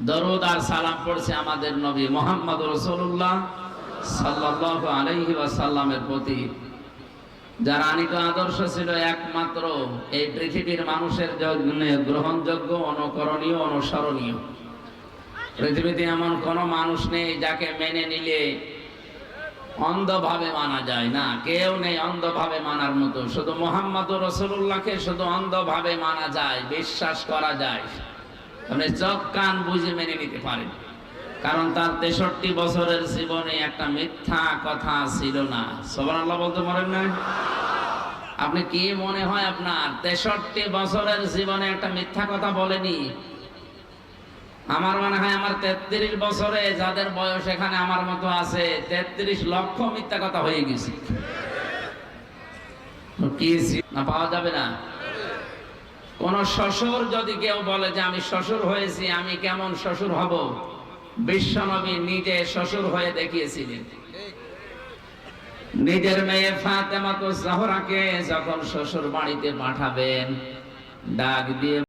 দরুদ আর সালাম পড়ছে আমাদের নবী মুহাম্মদ রাসূলুল্লাহ সাল্লাল্লাহু আলাইহি ওয়াসাল্লামের প্রতি, যার আনিত আদর্শ ছিল একমাত্র এই পৃথিবীর মানুষের জন্য গ্রহণযোগ্য, অনুকরণীয়, অনুসরণীয়। পৃথিবীতে এমন কোন মানুষ নেই যাকে মেনে নিলে অন্ধভাবে মানা যায় না, কেউ নেই অন্ধভাবে মানার মতো। শুধু মুহাম্মদ রাসূলুল্লাহকে শুধু অন্ধভাবে মানা যায়, বিশ্বাস করা যায়, আপনি চোখ কান বুঝে মেনে নিতে পারেন। কারণ তার 63 বছরের জীবনে একটা মিথ্যা কথা ছিল না। সুবহানাল্লাহ বলতে পারেন না? আপনি কি মনে হয় আপনার 63 বছরের জীবনে একটা মিথ্যা কথা বলেনি? আমার মনে হয় আমার 33 বছরে যাদের বয়স এখানে আমার মতো আছে 33 লক্ষ মিথ্যা কথা হয়ে গেছে। কি না পাওয়া যাবে না? কোন শ্বশুর যদি কেউ বলে যে আমি শ্বশুর হয়েছি, আমি কেমন শ্বশুর হব, বিশ্বনবী নিজে শ্বশুর হয়ে দেখিয়েছিলেন। নিজের মেয়ে ফাতেমাতুজ জাহরাকে যখন শ্বশুর বাড়িতে পাঠাবেন, ডাক দিয়ে